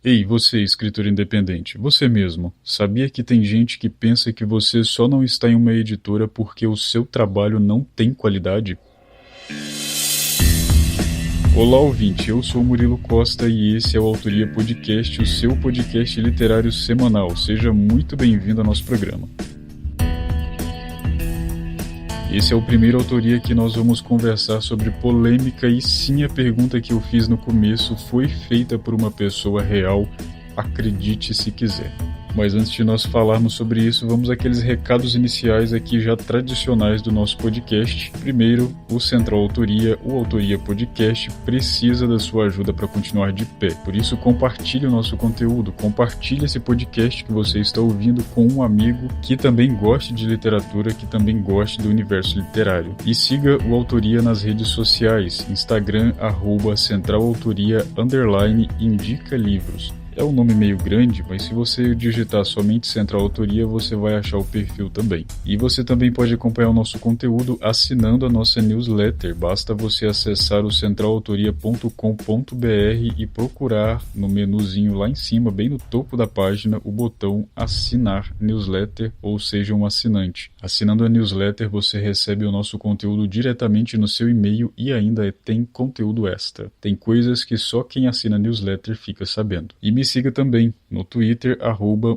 Ei, você, escritor independente, você mesmo, sabia que tem gente que pensa que você só não está em uma editora porque o seu trabalho não tem qualidade? Olá, ouvinte, eu sou Murilo Costa e esse é o Autoria Podcast, o seu podcast literário semanal. Seja muito bem-vindo ao nosso programa. Esse é o primeiro Autoria que nós vamos conversar sobre polêmica e sim, a pergunta que eu fiz no começo foi feita por uma pessoa real, acredite se quiser. Mas antes de nós falarmos sobre isso, vamos àqueles recados iniciais aqui já tradicionais do nosso podcast. Primeiro, o Central Autoria, o Autoria Podcast, precisa da sua ajuda para continuar de pé. Por isso, compartilhe o nosso conteúdo, compartilhe esse podcast que você está ouvindo com um amigo que também goste de literatura, que também goste do universo literário. E siga o Autoria nas redes sociais, Instagram, @centralautoria, _indica livros. É um nome meio grande, mas se você digitar somente Central Autoria, você vai achar o perfil também. E você também pode acompanhar o nosso conteúdo assinando a nossa newsletter. Basta você acessar o centralautoria.com.br e procurar no menuzinho lá em cima, bem no topo da página, o botão assinar newsletter, ou seja, um assinante. Assinando a newsletter, você recebe o nosso conteúdo diretamente no seu e-mail e ainda tem conteúdo extra. Tem coisas que só quem assina a newsletter fica sabendo. E me siga também no Twitter,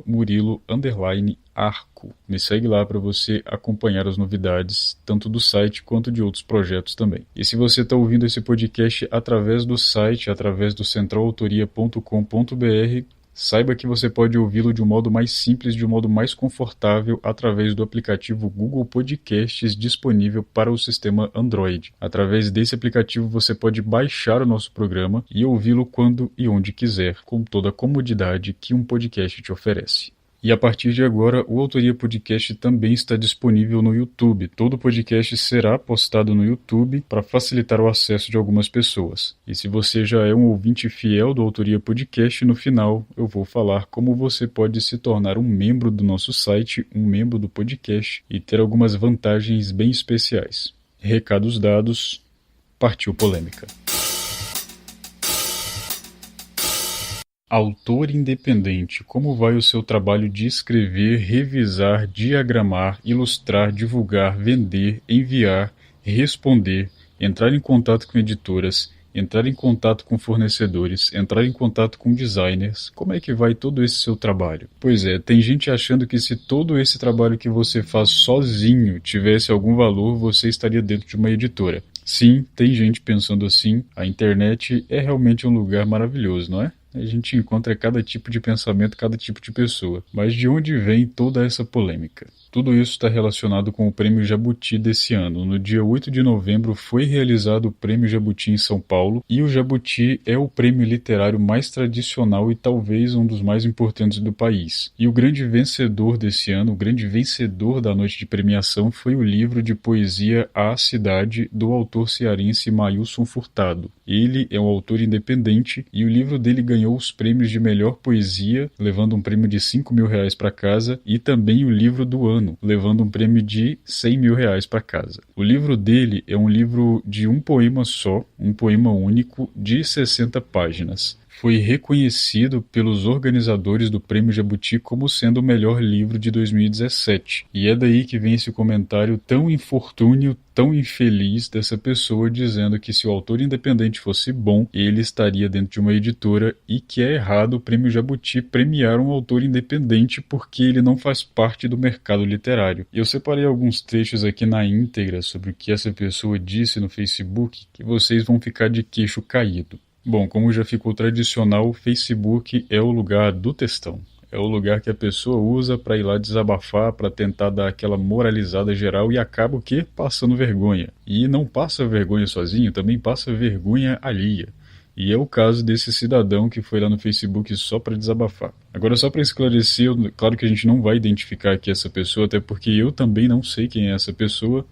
@Murilo_Arco. Me segue lá para você acompanhar as novidades, tanto do site quanto de outros projetos também. E se você está ouvindo esse podcast através do site, através do centralautoria.com.br, saiba que você pode ouvi-lo de um modo mais simples, de um modo mais confortável, através do aplicativo Google Podcasts disponível para o sistema Android. Através desse aplicativo você pode baixar o nosso programa e ouvi-lo quando e onde quiser, com toda a comodidade que um podcast te oferece. E a partir de agora, o Autoria Podcast também está disponível no YouTube. Todo podcast será postado no YouTube para facilitar o acesso de algumas pessoas. E se você já é um ouvinte fiel do Autoria Podcast, no final eu vou falar como você pode se tornar um membro do nosso site, um membro do podcast e ter algumas vantagens bem especiais. Recados dados, partiu polêmica. Autor independente, como vai o seu trabalho de escrever, revisar, diagramar, ilustrar, divulgar, vender, enviar, responder, entrar em contato com editoras, entrar em contato com fornecedores, entrar em contato com designers? Como é que vai todo esse seu trabalho? Pois é, tem gente achando que se todo esse trabalho que você faz sozinho tivesse algum valor, você estaria dentro de uma editora. Sim, tem gente pensando assim. A internet é realmente um lugar maravilhoso, não é? A gente encontra cada tipo de pensamento, cada tipo de pessoa. Mas de onde vem toda essa polêmica? Tudo isso está relacionado com o Prêmio Jabuti desse ano. No dia 8 de novembro foi realizado o Prêmio Jabuti em São Paulo, e o Jabuti é o prêmio literário mais tradicional e talvez um dos mais importantes do país. E o grande vencedor desse ano, o grande vencedor da noite de premiação, foi o livro de poesia A Cidade, do autor cearense Mailson Furtado. Ele é um autor independente e o livro dele ganhou os prêmios de melhor poesia, levando um prêmio de R$ 5.000 para casa, e também o livro do ano, levando um prêmio de R$ 100.000 para casa. O livro dele é um livro de um poema só, um poema único, de 60 páginas. Foi reconhecido pelos organizadores do Prêmio Jabuti como sendo o melhor livro de 2017. E é daí que vem esse comentário tão infortúnio, tão infeliz dessa pessoa dizendo que se o autor independente fosse bom, ele estaria dentro de uma editora, e que é errado o Prêmio Jabuti premiar um autor independente porque ele não faz parte do mercado literário. Eu separei alguns trechos aqui na íntegra sobre o que essa pessoa disse no Facebook que vocês vão ficar de queixo caído. Bom, como já ficou tradicional, o Facebook é o lugar do textão. É o lugar que a pessoa usa para ir lá desabafar, para tentar dar aquela moralizada geral, e acaba o quê? Passando vergonha. E não passa vergonha sozinho, também passa vergonha alheia. E é o caso desse cidadão que foi lá no Facebook só para desabafar. Agora, só para esclarecer, claro que a gente não vai identificar aqui essa pessoa, até porque eu também não sei quem é essa pessoa,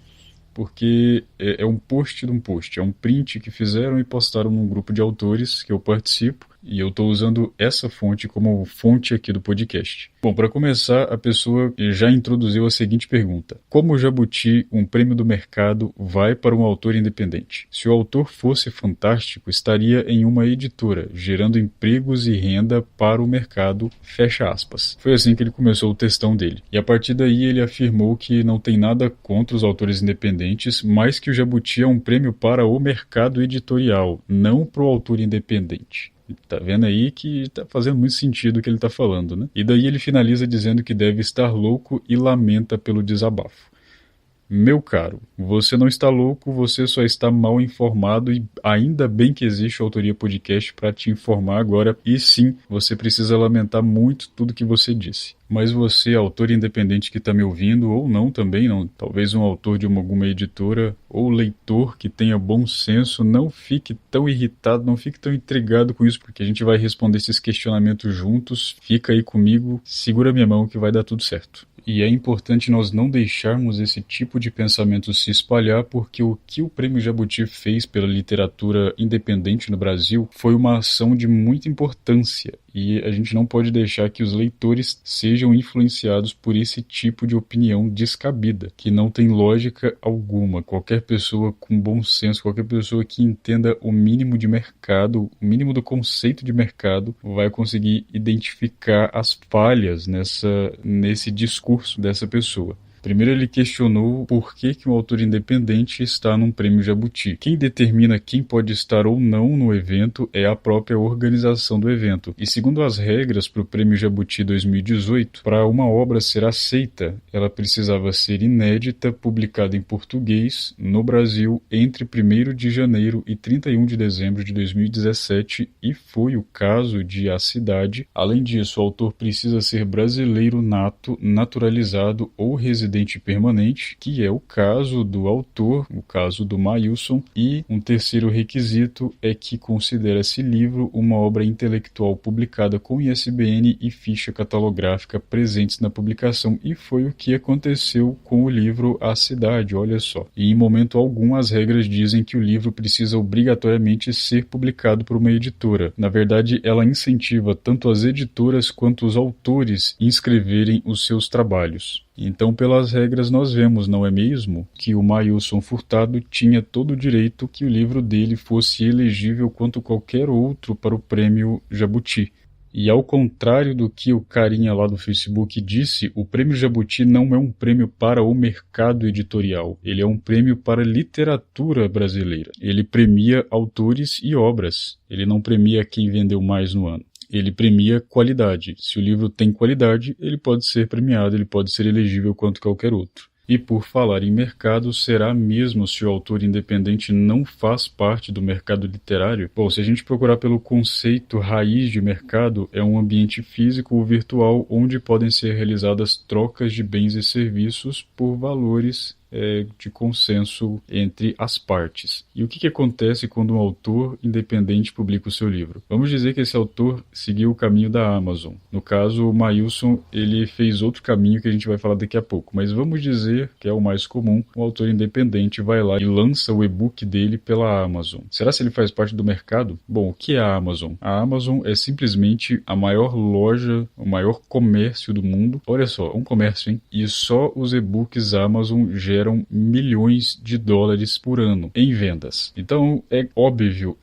porque é um post de um post, é um print que fizeram e postaram num grupo de autores que eu participo, e eu estou usando essa fonte como fonte aqui do podcast. Bom, para começar, a pessoa já introduziu a seguinte pergunta: como Jabuti, um prêmio do mercado, vai para um autor independente? Se o autor fosse fantástico, estaria em uma editora, gerando empregos e renda para o mercado, fecha aspas. Foi assim que ele começou o textão dele. E a partir daí ele afirmou que não tem nada contra os autores independentes, mas que o Jabuti é um prêmio para o mercado editorial, não para o autor independente. Tá vendo aí que tá fazendo muito sentido o que ele tá falando, né? E daí ele finaliza dizendo que deve estar louco e lamenta pelo desabafo. Meu caro, você não está louco, você só está mal informado e ainda bem que existe a Autoria Podcast para te informar agora. E sim, você precisa lamentar muito tudo que você disse. Mas você, autor independente que está me ouvindo, ou não também, não, talvez um autor de alguma editora, ou leitor que tenha bom senso, não fique tão irritado, não fique tão intrigado com isso, porque a gente vai responder esses questionamentos juntos. Fica aí comigo, segura minha mão que vai dar tudo certo. E é importante nós não deixarmos esse tipo de pensamento se espalhar, porque o que o Prêmio Jabuti fez pela literatura independente no Brasil foi uma ação de muita importância. E a gente não pode deixar que os leitores sejam influenciados por esse tipo de opinião descabida, que não tem lógica alguma. Qualquer pessoa com bom senso, qualquer pessoa que entenda o mínimo de mercado, o mínimo do conceito de mercado, vai conseguir identificar as falhas nesse discurso dessa pessoa. Primeiro ele questionou por que um autor independente está num prêmio Jabuti. Quem determina quem pode estar ou não no evento é a própria organização do evento. E segundo as regras para o prêmio Jabuti 2018, para uma obra ser aceita, ela precisava ser inédita, publicada em português no Brasil entre 1º de janeiro e 31 de dezembro de 2017, e foi o caso de A Cidade. Além disso, o autor precisa ser brasileiro nato, naturalizado ou residente permanente, que é o caso do autor, o caso do Maílson, e um terceiro requisito é que considera-se livro uma obra intelectual publicada com ISBN e ficha catalográfica presentes na publicação, e foi o que aconteceu com o livro A Cidade, olha só. E em momento algum as regras dizem que o livro precisa obrigatoriamente ser publicado por uma editora. Na verdade, ela incentiva tanto as editoras quanto os autores a inscreverem os seus trabalhos. Então, pelas regras, nós vemos, não é mesmo, que o Maílson Furtado tinha todo o direito que o livro dele fosse elegível quanto qualquer outro para o prêmio Jabuti. E ao contrário do que o carinha lá do Facebook disse, o prêmio Jabuti não é um prêmio para o mercado editorial, ele é um prêmio para a literatura brasileira. Ele premia autores e obras, ele não premia quem vendeu mais no ano. Ele premia qualidade. Se o livro tem qualidade, ele pode ser premiado, ele pode ser elegível quanto qualquer outro. E por falar em mercado, será mesmo se o autor independente não faz parte do mercado literário? Bom, se a gente procurar pelo conceito raiz de mercado, é um ambiente físico ou virtual onde podem ser realizadas trocas de bens e serviços por valores de consenso entre as partes. E o que acontece quando um autor independente publica o seu livro? Vamos dizer que esse autor seguiu o caminho da Amazon. No caso, o Maílson, ele fez outro caminho que a gente vai falar daqui a pouco. Mas vamos dizer que é o mais comum, um autor independente vai lá e lança o e-book dele pela Amazon. Será se ele faz parte do mercado? Bom, o que é a Amazon? A Amazon é simplesmente a maior loja, o maior comércio do mundo. Olha só, um comércio, hein? E só os e-books Amazon geram milhões de dólares por ano em vendas. Então é óbvio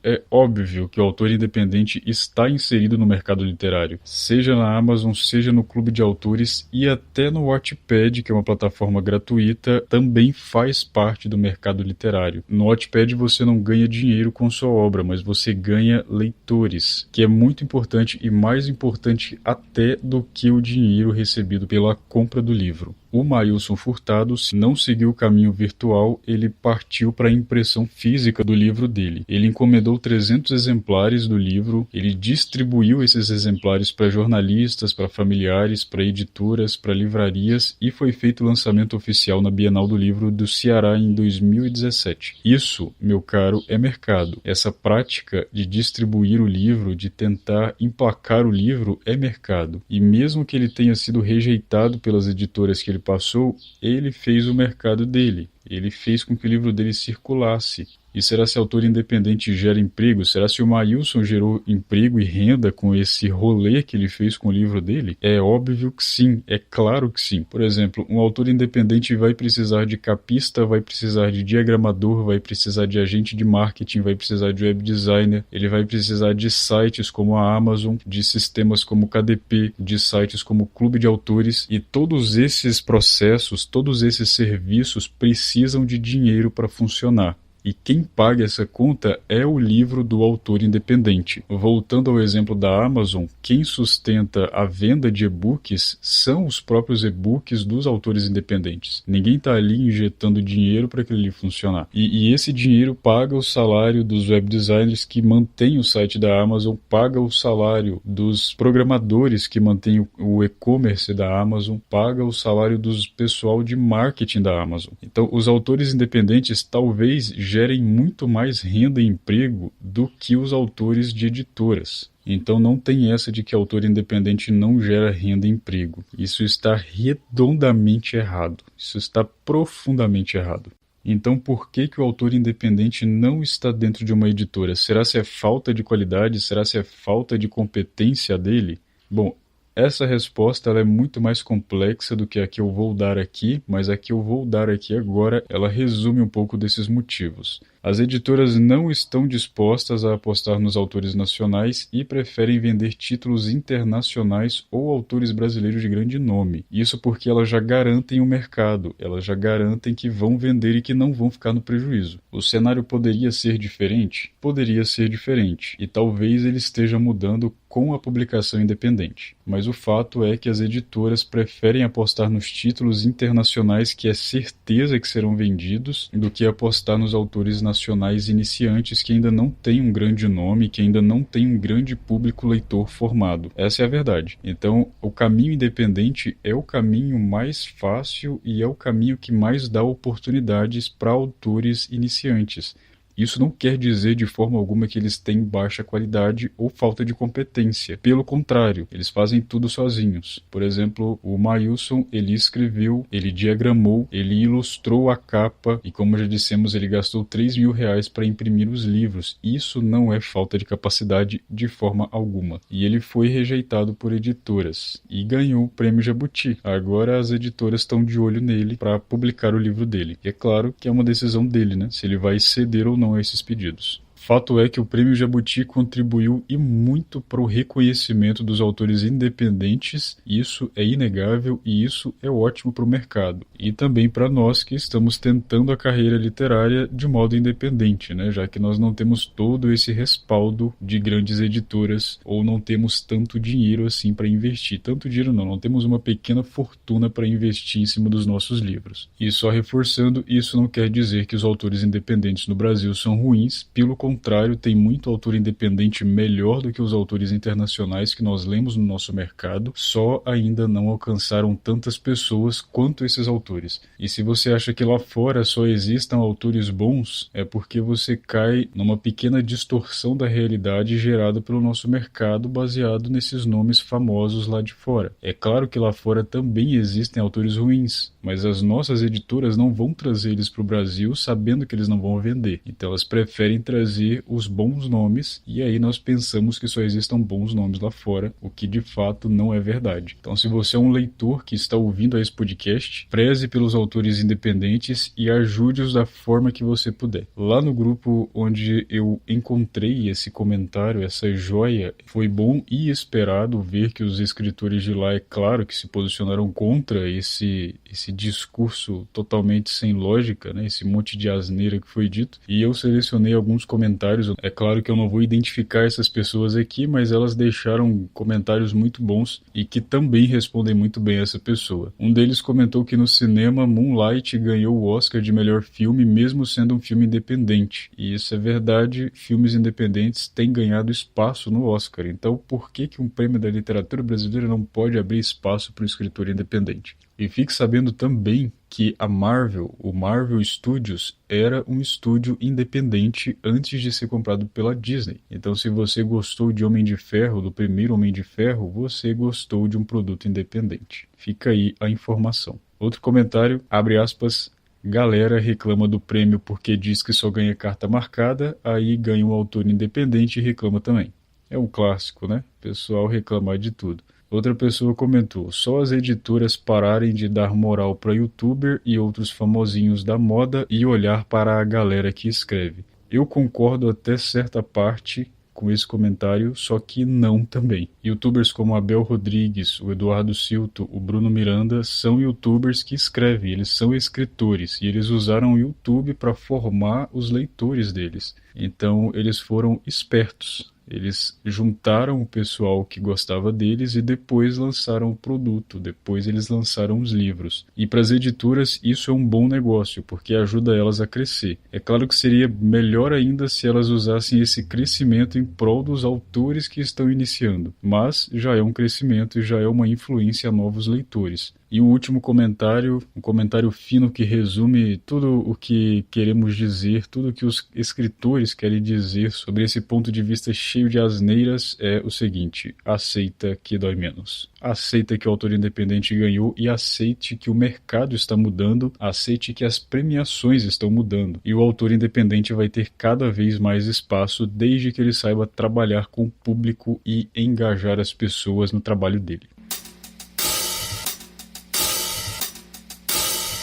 que o autor independente está inserido no mercado literário, seja na Amazon, seja no clube de autores e até no Wattpad, que é uma plataforma gratuita, também faz parte do mercado literário. No Wattpad você não ganha dinheiro com sua obra, mas você ganha leitores, que é muito importante e mais importante até do que o dinheiro recebido pela compra do livro. O Maílson Furtado não seguiu o caminho virtual, ele partiu para a impressão física do livro dele. Ele encomendou 300 exemplares do livro, ele distribuiu esses exemplares para jornalistas, para familiares, para editoras, para livrarias e foi feito o lançamento oficial na Bienal do Livro do Ceará em 2017. Isso, meu caro, é mercado. Essa prática de distribuir o livro, de tentar emplacar o livro, é mercado. E mesmo que ele tenha sido rejeitado pelas editoras que ele passou, ele fez o mercado dele. Ele fez com que o livro dele circulasse. E será se autor independente gera emprego? Será se o Maílson gerou emprego e renda com esse rolê que ele fez com o livro dele? É óbvio que sim, é claro que sim. Por exemplo, um autor independente vai precisar de capista, vai precisar de diagramador, vai precisar de agente de marketing, vai precisar de web designer, ele vai precisar de sites como a Amazon, de sistemas como o KDP, de sites como o Clube de Autores, e todos esses processos, todos esses serviços precisam de dinheiro para funcionar. E quem paga essa conta é o livro do autor independente. Voltando ao exemplo da Amazon, quem sustenta a venda de e-books são os próprios e-books dos autores independentes. Ninguém está ali injetando dinheiro para aquilo ali funcionar. E esse dinheiro paga o salário dos web designers que mantêm o site da Amazon, paga o salário dos programadores que mantêm o e-commerce da Amazon, paga o salário dos pessoal de marketing da Amazon. Então, os autores independentes talvez gerem muito mais renda e emprego do que os autores de editoras. Então não tem essa de que autor independente não gera renda e emprego. Isso está redondamente errado. Isso está profundamente errado. Então por que o autor independente não está dentro de uma editora? Será se é falta de qualidade? Será se é falta de competência dele? Bom, essa resposta ela é muito mais complexa do que a que eu vou dar aqui, mas a que eu vou dar aqui agora, ela resume um pouco desses motivos. As editoras não estão dispostas a apostar nos autores nacionais e preferem vender títulos internacionais ou autores brasileiros de grande nome. Isso porque elas já garantem o mercado, elas já garantem que vão vender e que não vão ficar no prejuízo. O cenário poderia ser diferente? Poderia ser diferente, e talvez ele esteja mudando com a publicação independente. Mas o fato é que as editoras preferem apostar nos títulos internacionais que é certeza que serão vendidos do que apostar nos autores nacionais iniciantes que ainda não têm um grande nome, que ainda não têm um grande público leitor formado. Essa é a verdade. Então, o caminho independente é o caminho mais fácil e é o caminho que mais dá oportunidades para autores iniciantes. Isso não quer dizer de forma alguma que eles têm baixa qualidade ou falta de competência. Pelo contrário, eles fazem tudo sozinhos. Por exemplo, o Maílson, ele escreveu, ele diagramou, ele ilustrou a capa e, como já dissemos, ele gastou R$ 3.000 para imprimir os livros. Isso não é falta de capacidade de forma alguma. E ele foi rejeitado por editoras e ganhou o prêmio Jabuti. Agora as editoras estão de olho nele para publicar o livro dele. E é claro que é uma decisão dele, né? Se ele vai ceder ou não a esses pedidos. Fato é que o Prêmio Jabuti contribuiu e muito para o reconhecimento dos autores independentes, isso é inegável e isso é ótimo para o mercado. E também para nós que estamos tentando a carreira literária de modo independente, né? Já que nós não temos todo esse respaldo de grandes editoras ou não temos tanto dinheiro assim para investir. Tanto dinheiro não temos uma pequena fortuna para investir em cima dos nossos livros. E só reforçando, isso não quer dizer que os autores independentes no Brasil são ruins, pelo contrário, tem muito autor independente melhor do que os autores internacionais que nós lemos no nosso mercado, só ainda não alcançaram tantas pessoas quanto esses autores. E se você acha que lá fora só existam autores bons, é porque você cai numa pequena distorção da realidade gerada pelo nosso mercado baseado nesses nomes famosos lá de fora. É claro que lá fora também existem autores ruins, mas as nossas editoras não vão trazer eles para o Brasil sabendo que eles não vão vender. Então elas preferem trazer os bons nomes, e aí nós pensamos que só existam bons nomes lá fora, o que de fato não é verdade. Então, se você é um leitor que está ouvindo a esse podcast, preze pelos autores independentes e ajude-os da forma que você puder. Lá no grupo onde eu encontrei esse comentário, essa joia, foi bom e esperado ver que os escritores de lá, é claro, que se posicionaram contra esse discurso totalmente sem lógica, né? Esse monte de asneira que foi dito, e eu selecionei alguns comentários. É claro que eu não vou identificar essas pessoas aqui, mas elas deixaram comentários muito bons e que também respondem muito bem a essa pessoa. Um deles comentou que no cinema Moonlight ganhou o Oscar de melhor filme, mesmo sendo um filme independente. E isso é verdade, filmes independentes têm ganhado espaço no Oscar. Então por que um prêmio da literatura brasileira não pode abrir espaço para o escritor independente? E fique sabendo também que a Marvel, o Marvel Studios, era um estúdio independente antes de ser comprado pela Disney. Então, se você gostou de Homem de Ferro, do primeiro Homem de Ferro, você gostou de um produto independente. Fica aí a informação. Outro comentário, abre aspas, galera reclama do prêmio porque diz que só ganha carta marcada, aí ganha um autor independente e reclama também. É um clássico, né? Pessoal reclamar de tudo. Outra pessoa comentou: só as editoras pararem de dar moral para youtuber e outros famosinhos da moda e olhar para a galera que escreve. Eu concordo até certa parte com esse comentário, só que não também. Youtubers como Abel Rodrigues, o Eduardo Silto, o Bruno Miranda são youtubers que escrevem, eles são escritores e eles usaram o YouTube para formar os leitores deles. Então eles foram espertos. Eles juntaram o pessoal que gostava deles e depois lançaram o produto, depois eles lançaram os livros. E para as editoras isso é um bom negócio, porque ajuda elas a crescer. É claro que seria melhor ainda se elas usassem esse crescimento em prol dos autores que estão iniciando, mas já é um crescimento e já é uma influência a novos leitores. E o último comentário, um comentário fino que resume tudo o que queremos dizer, tudo o que os escritores querem dizer sobre esse ponto de vista cheio de asneiras é o seguinte: aceita que dói menos. Aceita que o autor independente ganhou e aceite que o mercado está mudando, aceite que as premiações estão mudando. E o autor independente vai ter cada vez mais espaço desde que ele saiba trabalhar com o público e engajar as pessoas no trabalho dele.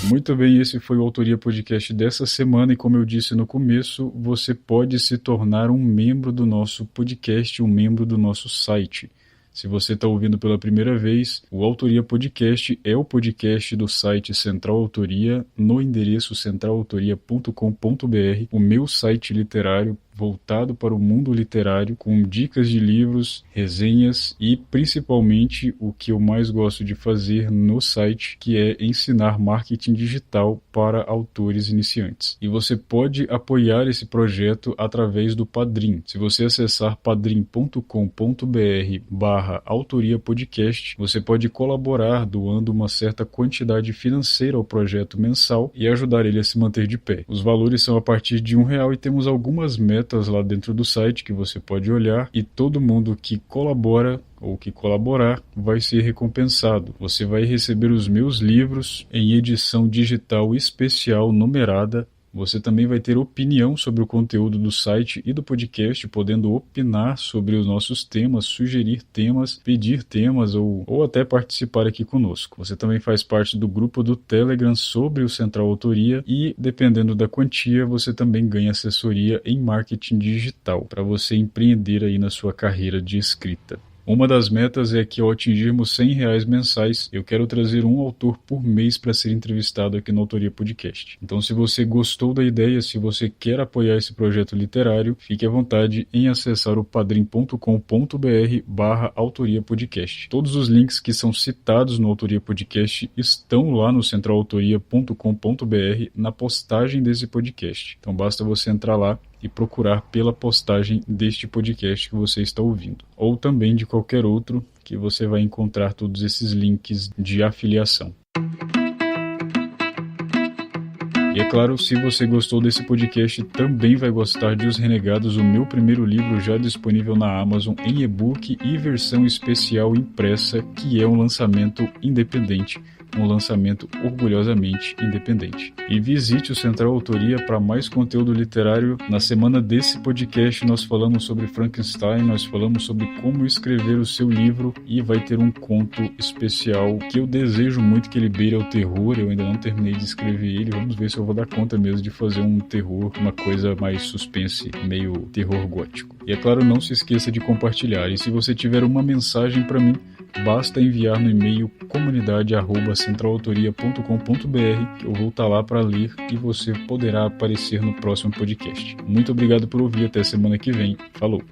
Muito bem, esse foi o Autoria Podcast dessa semana e como eu disse no começo, você pode se tornar um membro do nosso podcast, um membro do nosso site. Se você está ouvindo pela primeira vez, o Autoria Podcast é o podcast do site Central Autoria, no endereço centralautoria.com.br, o meu site literário voltado para o mundo literário, com dicas de livros, resenhas e principalmente o que eu mais gosto de fazer no site, que é ensinar marketing digital para autores iniciantes. E você pode apoiar esse projeto através do Padrim. Se você acessar padrim.com.br/autoria podcast, você pode colaborar doando uma certa quantidade financeira ao projeto mensal e ajudar ele a se manter de pé. Os valores são a partir de R$1 e temos algumas metas lá dentro do site que você pode olhar e todo mundo que colabora ou que colaborar vai ser recompensado. Você vai receber os meus livros em edição digital especial numerada. Você também vai ter opinião sobre o conteúdo do site e do podcast, podendo opinar sobre os nossos temas, sugerir temas, pedir temas ou até participar aqui conosco. Você também faz parte do grupo do Telegram sobre o Central Autoria e, dependendo da quantia, você também ganha assessoria em marketing digital para você empreender aí na sua carreira de escrita. Uma das metas é que ao atingirmos R$100 mensais, eu quero trazer um autor por mês para ser entrevistado aqui no Autoria Podcast. Então, se você gostou da ideia, se você quer apoiar esse projeto literário, fique à vontade em acessar o padrim.com.br/autoria podcast. Todos os links que são citados no Autoria Podcast estão lá no centralautoria.com.br na postagem desse podcast. Então, basta você entrar lá e procurar pela postagem deste podcast que você está ouvindo, ou também de qualquer outro que você vai encontrar todos esses links de afiliação. E é claro, se você gostou desse podcast, também vai gostar de Os Renegados, o meu primeiro livro já disponível na Amazon em e-book e versão especial impressa, que é um lançamento independente. Um lançamento orgulhosamente independente. E visite o Central Autoria para mais conteúdo literário. Na semana desse podcast nós falamos sobre Frankenstein, nós falamos sobre como escrever o seu livro e vai ter um conto especial que eu desejo muito que ele beire ao terror. Eu ainda não terminei de escrever ele, vamos ver se eu vou dar conta mesmo de fazer um terror, uma coisa mais suspense, meio terror gótico. E é claro, não se esqueça de compartilhar. E se você tiver uma mensagem para mim, basta enviar no e-mail comunidade@centralautoria.com.br que eu vou estar lá para ler e você poderá aparecer no próximo podcast. Muito obrigado por ouvir, até semana que vem. Falou!